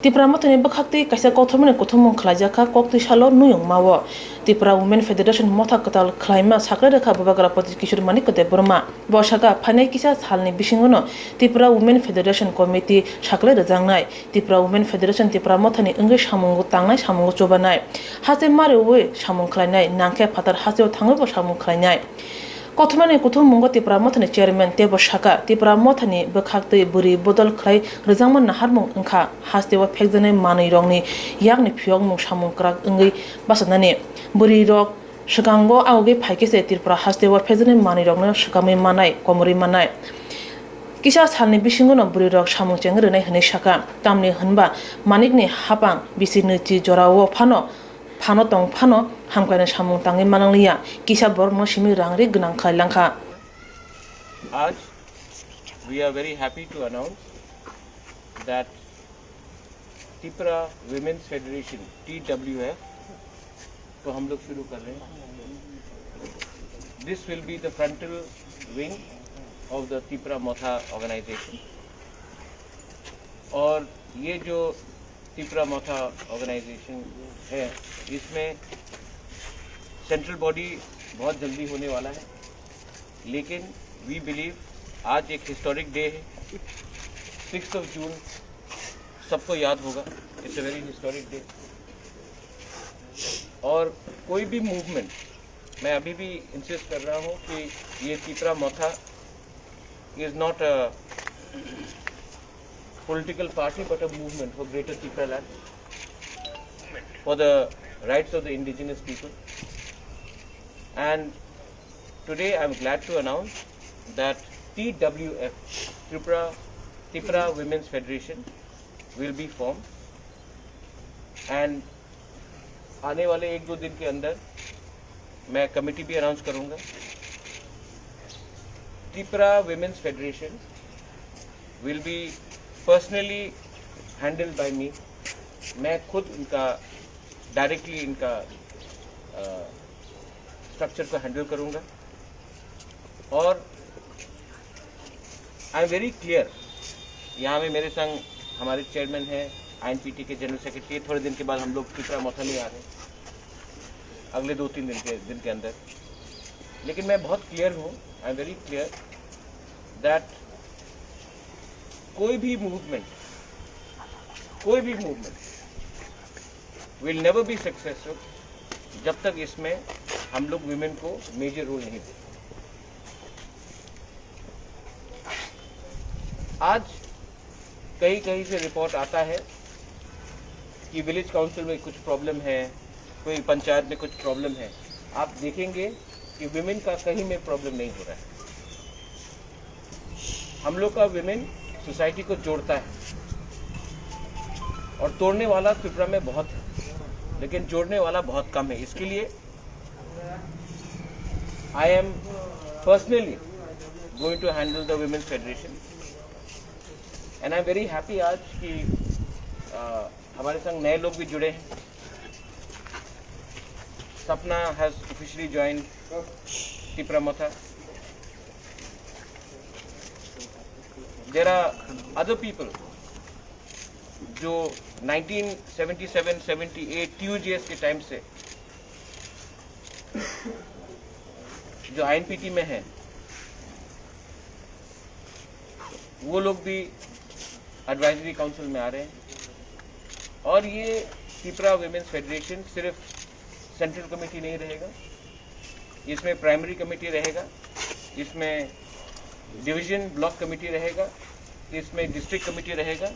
त्रिपुरा मतने बखाक्ति कैसा कथमने कथम खलाजाखा कक्ति सालो नुयं मावो त्रिपुरा वुमेन फेडरेशन मथा कताल खलाइमा साकरे रेखा बबागरा पति किशोर मानिक कते बरमा बसागा फाने किसा सालनि बिसिंगनो Tripura women federation committee साकले रजांनाय Tripura women federation Tripura मथानि अंगे सामुंगो तांनाय सामुंगो चोबानाय हाजे मारेवे सामुं खलायनाय नांखे फातार हाजेव थाङोबो सामुं खलायनाय कथमाने कुथुम मुंगो त्रिपुरा मथानि चेयरमैन तेब साका त्रिपुरा मथानि बखाक्ति बुरी बदल खलाय रजांमन नाहारमुं अंखा हास्तेवा फेकजने मानै रंनि यागनि फियग मुं सामुं क्राक अंगै बासनाने बुरी रक सगांगो आवगे फाइकेसे त्रिपुरा हास्तेवा फेकजने मानै रंनो सगामै मानाय कमरि मानाय किसा सालनि बिसिंगनो बुरी रक सामुं चेंगरनाय हनै साका तामनि होनबा मानिकनि हापां बिसिनोति जरावो फानो तंग फानो हामखायनो सामुं ताङै मानांलिया किसा बरनो सिमि रांरि गोनां खायलांखा आज we are very happy to announce that Tripura Women's Federation TWF तो हम लोग शुरू कर रहे हैं. This will be the frontal wing of the Tripura Motha organization. और ये जो त्रिपुरा मोथा ऑर्गेनाइजेशन है इसमें सेंट्रल बॉडी बहुत जल्दी होने वाला है, लेकिन वी बिलीव आज एक हिस्टोरिक डे है. 6 जून सबको याद होगा. It's a very historic day. और कोई भी मूवमेंट, मैं अभी भी इंसिस्ट कर रहा हूँ कि ये Tripura Motha is not a political party but a movement for greater Tripura land, for the rights of the indigenous people. And today I am glad to announce that TWF, Tripura Women's Federation, will be formed. And आने वाले 1-2 दिन के अंदर मैं committee भी announce करूँगा. Tripura Women's Federation will be personally handle by me. मैं खुद इनका डायरेक्टली इनका स्ट्रक्चर को हैंडल करूंगा. और आई एम वेरी क्लियर. यहाँ में मेरे संग हमारे चेयरमैन हैं, INPT के जनरल सेक्रेटरी. थोड़े दिन के बाद हम लोग त्रिपुरा मोथा में आ रहे हैं, अगले 2-3 दिन के अंदर. लेकिन मैं बहुत क्लियर हूँ, आई एम वेरी क्लियर दैट कोई भी movement will never be successful जब तक इसमें हम लोग विमेन को मेजर रोल नहीं दें. आज कहीं से रिपोर्ट आता है कि विलेज काउंसिल में कुछ प्रॉब्लम है, कोई पंचायत में कुछ प्रॉब्लम है. आप देखेंगे कि विमेन का कहीं में प्रॉब्लम नहीं हो रहा है. हम लोग का विमेन सोसाइटी को जोड़ता है, और तोड़ने वाला त्रिपुरा में बहुत है, लेकिन जोड़ने वाला बहुत कम है. इसके लिए I am personally going to handle the women's federation. And I am very happy आज कि हमारे संग नए लोग भी जुड़े हैं. सपना has officially join Tripura Motha. There are other people जो 1977-78 TUGS के टाइम से जो INPT में हैं, वो लोग भी एडवाइजरी काउंसिल में आ रहे हैं. और ये त्रिपुरा वुमेन्स फेडरेशन सिर्फ सेंट्रल कमेटी नहीं रहेगा, इसमें प्राइमरी कमेटी रहेगा, इसमें डिवीजन ब्लॉक कमेटी रहेगा, इसमें डिस्ट्रिक्ट कमेटी रहेगा,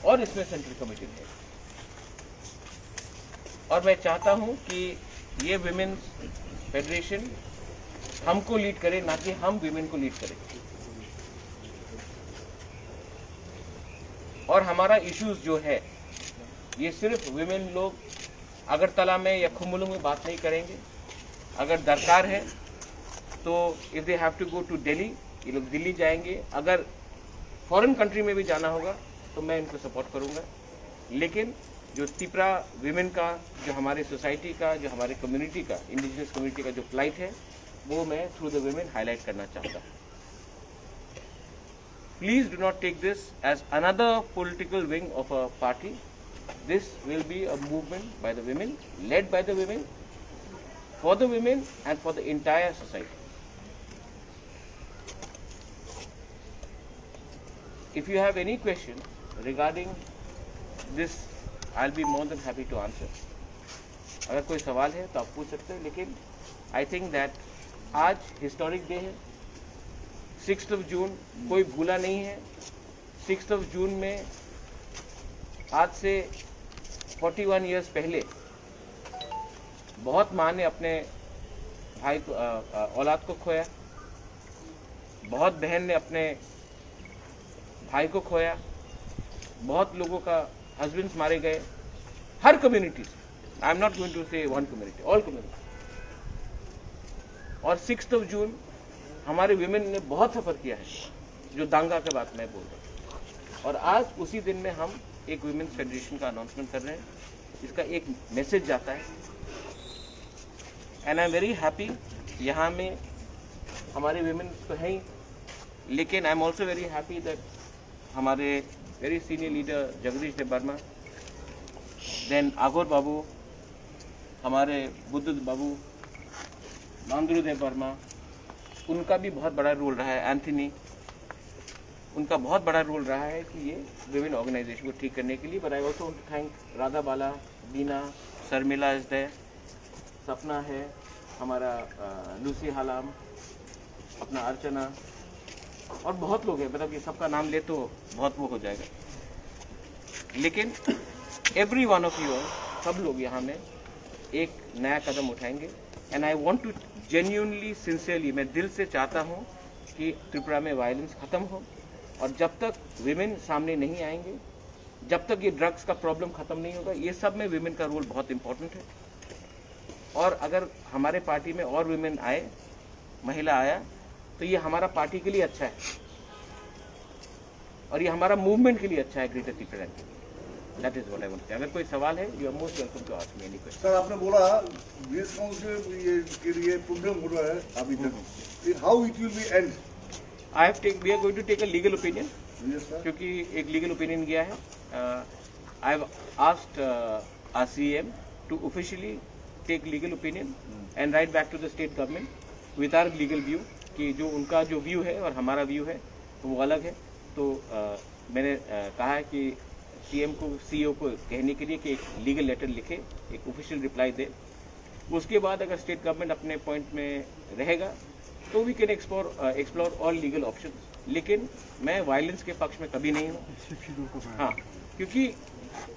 और इसमें सेंट्रल कमेटी रहेगा. और मैं चाहता हूं कि ये विमेन्स फेडरेशन हमको लीड करे, ना कि हम विमेन को लीड करें. और हमारा इश्यूज जो है ये सिर्फ विमेन लोग अगरतला में या खुमुलुंग में बात नहीं करेंगे. अगर दरकार है तो if they have to go to Delhi, ये लोग दिल्ली जाएंगे. अगर फॉरेन कंट्री में भी जाना होगा तो मैं इनको सपोर्ट करूंगा. लेकिन जो त्रिपुरा विमेन का, जो हमारे सोसाइटी का, जो हमारे कम्युनिटी का, इंडिजिनस कम्युनिटी का जो फ्लाइट है, वो मैं थ्रू द विमेन हाईलाइट करना चाहता हूँ. please do not take this as another political wing of a party. This will be a movement by the women, led by the women, for the women and for the entire society. If you have any question regarding this, I'll be more than happy to answer. अगर कोई सवाल है तो आप पूछ सकते हैं, लेकिन I think that आज हिस्टोरिक डे है, 6th जून कोई भूला नहीं है। 6th जून में आज से 41 इयर्स पहले बहुत माँ ने अपने भाई को औलाद को खोया, बहुत बहन ने अपने भाई को खोया, बहुत लोगों का हस्बैंड्स मारे गए, हर कम्युनिटी से। I am not going to say one community, all community. और 6th जून हमारे विमेन ने बहुत सफ़र किया है, जो दांगा के बात मैं बोल रहा हूँ। और आज उसी दिन में हम एक विमेन्स फेडरेशन का अनाउंसमेंट कर रहे हैं, इसका एक मैसेज जाता है। And I am very happy, यहाँ में हमारे विमेन तो हैं ही, लेकिन I am also very happy that हमारे वेरी सीनियर लीडर जगदीश देव वर्मा, देन आगोर बाबू, हमारे बुद्ध बाबू, मांगरू देव वर्मा, उनका भी बहुत बड़ा रोल रहा है। एंथनी, उनका बहुत बड़ा रोल रहा है कि ये विमेन ऑर्गेनाइजेशन को ठीक करने के लिए। But I also want to thank Radha Bala, Bina, Sharmila is there, Sapna है, हमारा लूसी हालाम, अपना अर्चना, और बहुत लोग हैं। मतलब ये सबका नाम ले तो बहुत वो हो जाएगा, लेकिन एवरी वन ऑफ यू, सब लोग यहाँ में एक नया कदम उठाएंगे। And I want to genuinely, sincerely, मैं दिल से चाहता हूँ कि त्रिपुरा में वायलेंस ख़त्म हो। और जब तक विमेन सामने नहीं आएंगे, जब तक ये ड्रग्स का प्रॉब्लम ख़त्म नहीं होगा, ये सब में विमेन का रोल बहुत इंपॉर्टेंट है। और अगर हमारे पार्टी में और विमेन आए, महिला आया, तो ये हमारा पार्टी के लिए अच्छा है और ये हमारा मूवमेंट के लिए अच्छा है, ग्रेटर त्रिपुरा के लिए। That is what I want to say. अगर कोई सवाल है, you are most welcome to ask me any question. Sir, आपने बोला बीएस काउंसिल ये के लिए प्रॉब्लम हो रहा है अभी तक, how it will be end? We are going to take a legal opinion, yes sir, क्योंकि एक लीगल ओपिनियन गया है। I have asked our CM to officially take legal opinion and write back to the state government with our legal view, कि जो उनका जो view है और हमारा व्यू है वो अलग है। तो मैंने कहा है कि सीएम को, सीईओ को कहने के लिए कि एक लीगल लेटर लिखे, एक ऑफिशियल रिप्लाई दे। उसके बाद अगर स्टेट गवर्नमेंट अपने पॉइंट में रहेगा तो we can explore all legal options. लेकिन मैं वायलेंस के पक्ष में कभी नहीं हूँ। हाँ, क्योंकि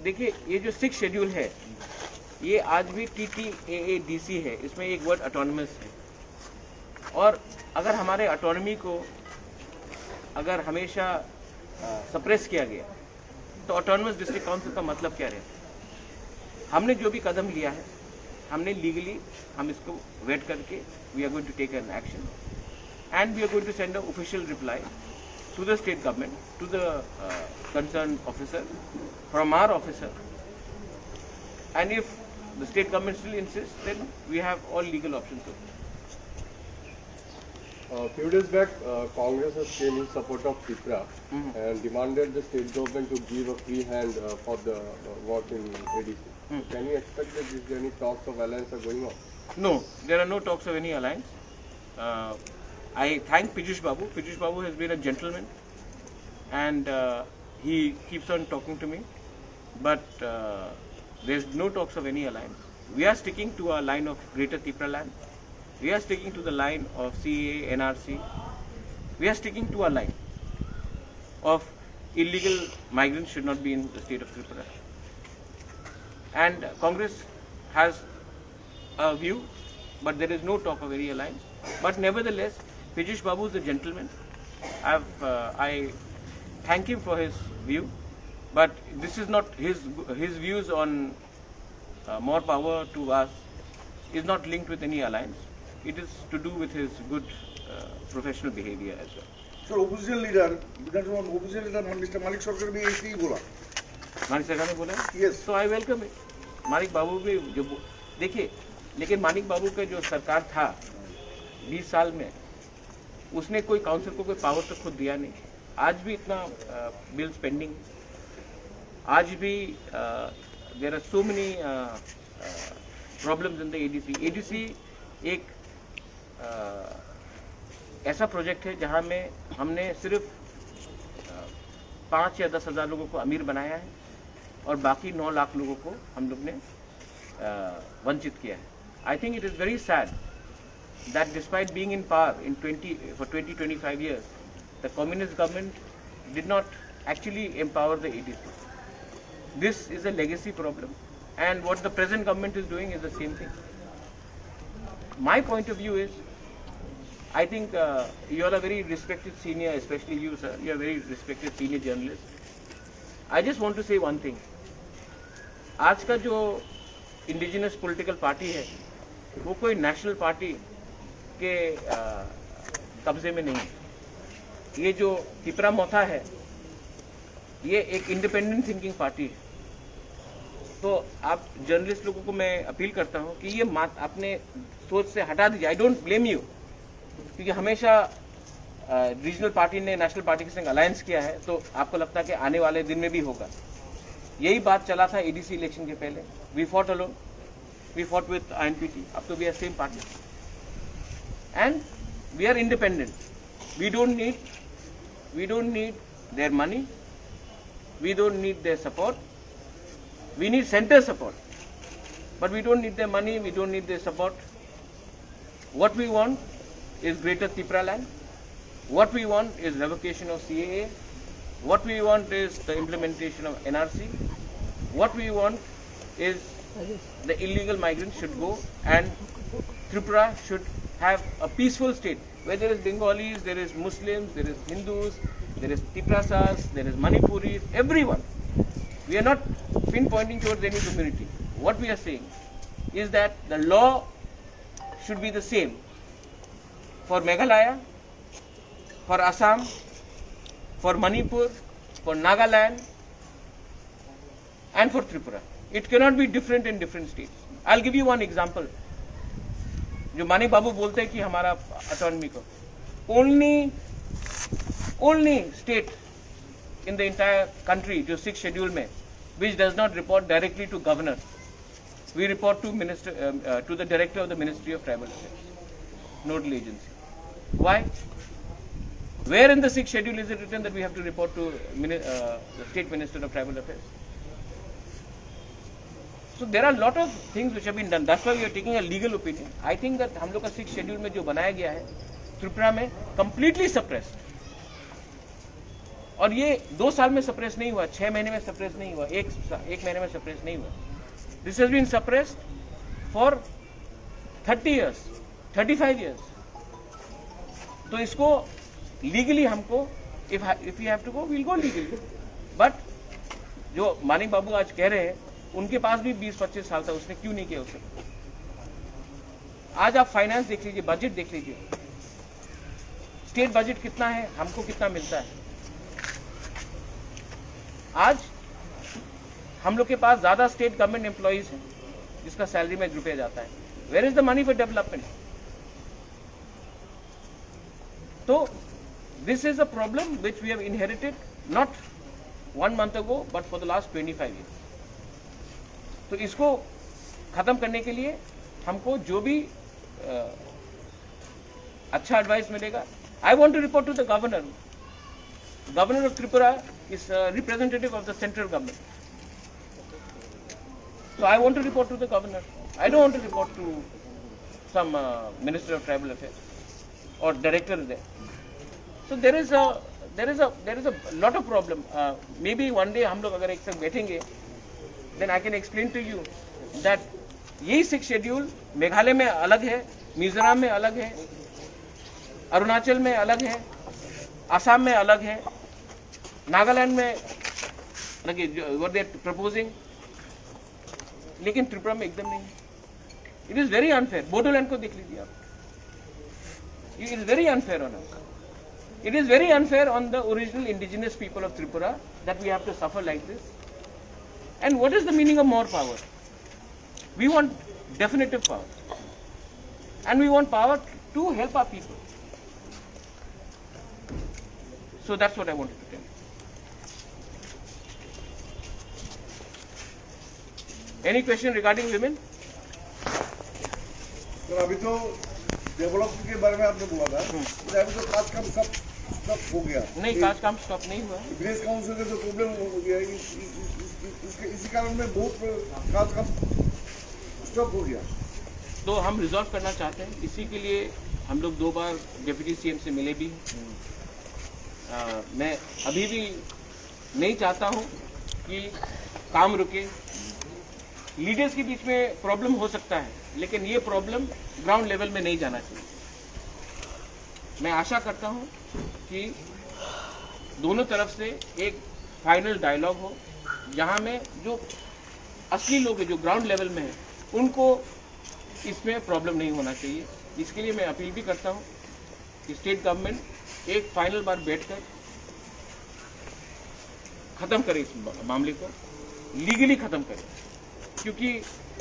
देखिए, ये जो 6 शेड्यूल है, ये आज भी TTAADC है, इसमें एक वर्ड ऑटोनमस है। और अगर हमारे ऑटोनॉमी को अगर हमेशा सप्रेस किया गया, तो ऑटोनमस डिस्ट्रिक्ट काउंसिल का मतलब क्या रहे? हमने जो भी कदम लिया है, हमने लीगली हम इसको वेट करके we are going to take an action and we are going to send a official reply to the state government, to the concern officer, from our officer. And if the state government still insist, then we have all legal options. Few days back, Congress has came in support of Tripura and demanded the state government to give a free hand for the work in ADC. Can you expect that there any talks of alliance are going on? No, there are no talks of any alliance. I thank Piyush Babu. Piyush Babu has been a gentleman, and he keeps on talking to me. But there's no talks of any alliance. We are sticking to our line of Greater Tripura land. We are sticking to the line of CAA, NRC. We are sticking to our line of illegal migrants should not be in the state of Tripura. And Congress has a view, but there is no talk of any alliance. But nevertheless, Piyush Babu is a gentleman. I thank him for his view, but this is not his views on more power to us is not linked with any alliance. It is to do with his good professional behavior as well. Sir, opposition leader, विधानसभा में opposition leader mister मालिक सरकार भी ऐसे ही बोला। मानिक सरकार ने बोला, Yes. so I welcome it. Manik बाबू भी जो देखिए, लेकिन मानिक बाबू का जो सरकार था 20 साल में, उसने कोई काउंसिल को कोई पावर तो खुद दिया नहीं। आज भी इतना बिल्स पेंडिंग, आज भी there are so many problems in the ADC. ADC एक ऐसा प्रोजेक्ट है जहां में हमने सिर्फ 5 या 10 हज़ार लोगों को अमीर बनाया है और बाकी 9 लाख लोगों को हम लोग ने वंचित किया है। I think it is very sad that despite being in power in 20-25 years, the communist government did not actually empower the ADC. This is a legacy problem, and what the present government is doing is the same thing. My point of view is, I think you are a very respected senior, especially you sir, you are a very respected senior journalist. I just want to say one thing. आज का जो indigenous political party है वो कोई national party के कब्जे में नहीं है। ये जो तिपरा मोथा है ये एक इंडिपेंडेंट थिंकिंग पार्टी है। तो आप जर्नलिस्ट लोगों को मैं अपील करता हूं कि ये अपने सोच से हटा दीजिए। आई डोंट ब्लेम यू, क्योंकि हमेशा रीजनल पार्टी ने नेशनल पार्टी के संग अलायंस किया है, तो आपको लगता है कि आने वाले दिन में भी होगा। यही बात चला था एडीसी इलेक्शन के पहले। We fought alone, we fought with INPT, अब तो we are same party and we are independent. We don't need their money, we don't need their support. We need center support, but we don't need their money, we don't need their support. What we want is greater Tipra land. What we want is revocation of CAA. What we want is the implementation of NRC. What we want is the illegal migrants should go and Tripura should have a peaceful state where there is Bengalis, there is Muslims, there is Hindus, there is Tiprasas, there is Manipuris, everyone. We are not pinpointing towards any community. What we are saying is that the law should be the same for Meghalaya, for Assam, for Manipur, for Nagaland and for Tripura. It cannot be different in different states. I'll give you one example. जो मानिक बाबू बोलते हैं कि हमारा autonomy को, only state in the entire country जो 6th schedule में which does not report directly to governor, we report to minister, to the director of the ministry of tribal affairs, nodal agency. Why? Where in the 6th schedule is it written that we have to report to the state minister of tribal affairs? So there are a lot of things which have been done. That's why we are taking a legal opinion. I think that हम लोग का 6th schedule में जो बनाया गया है त्रिपुरा में completely suppressed. और ये 2 साल में suppress नहीं हुआ, 6 महीने में suppress नहीं हुआ, एक महीने में suppress नहीं हुआ. This has been suppressed for 30 years, 35 years. तो इसको legally हमको if we have to go, we'll go legally. But जो मानिक बाबू आज कह रहे हैं उनके पास भी 20-25 साल था, उसने क्यों नहीं किया उसे? आज आप फाइनेंस देख लीजिए, बजट देख लीजिए, स्टेट बजट कितना है, हमको कितना मिलता है. आज हम लोग के पास ज्यादा स्टेट गवर्नमेंट एम्प्लॉइज हैं जिसका सैलरी में रुपया जाता है. Where is the money for development? तो this is a problem which we have inherited not 1 month ago but for the last 25 years. तो इसको खत्म करने के लिए हमको जो भी अच्छा एडवाइस मिलेगा. I want to report to the governor. Governor of Tripura is representative of the central government. So I want to report to the governor. I don't want to report to some minister of tribal affairs or director there. So there is a lot of problem. Maybe one day हम लोग अगर एक साथ बैठेंगे, then I can explain to you that यही 6th schedule Meghalaya में अलग है, मिजोरम में अलग है, अरुणाचल में अलग है, असम में अलग है, नागालैंड में अलग है, what they are proposing, लेकिन त्रिपुरा में एकदम नहीं है. It is very unfair. Bodoland को देख लीजिए आप. It is very unfair on us. It is very unfair on the original indigenous people of Tripura that we have to suffer like this. And what is the meaning of more power? We want definitive power and we want power to help our people. So that's what I wanted to tell you. Any question regarding women? तो अभी तो development के बारे में आपने बोला था, तो अभी तो काज काम सब हो गया। नहीं, काज काम स्टॉप नहीं हुआ। विलेज काउंसिल का जो प्रॉब्लम हो गया, इसी कारण में बहुत काज काम स्टॉप हो गया। तो हम रिजॉल्व करना चाहते हैं, इसी के लिए हम लोग 2 बार डिप्टी सीएम से मिले भी। मैं अभी भी नहीं चाहता हूँ कि काम रुके। लीडर्स के बीच में प्रॉब्लम हो सकता है, लेकिन ये प्रॉब्लम ग्राउंड लेवल में नहीं जाना चाहिए। मैं आशा करता हूँ कि दोनों तरफ से एक फाइनल डायलॉग हो, जहाँ में जो असली लोग हैं, जो ग्राउंड लेवल में हैं, उनको इसमें प्रॉब्लम नहीं होना चाहिए। इसके लिए मैं अपील भी करता हूँ कि स्टेट गवर्नमेंट एक फाइनल बार बैठकर ख़त्म करे इस मामले को, लीगली ख़त्म करे, क्योंकि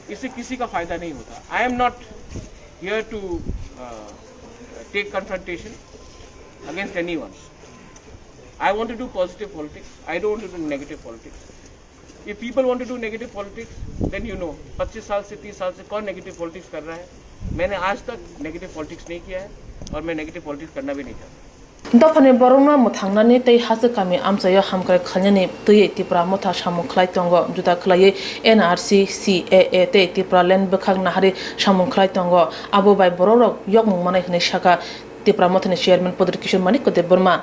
इससे किसी का फ़ायदा नहीं होता। I am not here to take confrontation against any one. I want to do positive politics, I don't want to do negative politics. If people want to do negative politics, then 25 साल से 30 साल से कौन negative politics कर रहा है? मैंने आज तक नेगेटिव पॉलिटिक्स नहीं किया है और मैं नेगेटिव पॉलिटिक्स करना भी नहीं चाहता। दफाने बरोना मुथांगनानि तै हासे कामी आमचाय हामकर खन्यानि तुये तिप्रा मुथा सामु खलाय तंगो जुदा खलाये NRC CAA तै तिप्रा लेन बखाग नाहारि सामु खलाय तंगो आबो बाय बरोरक यक मुंगमानाय हने शाखा तिप्रा मुथानि चेयरमैन पदर किशोर मानिक को देबरमा।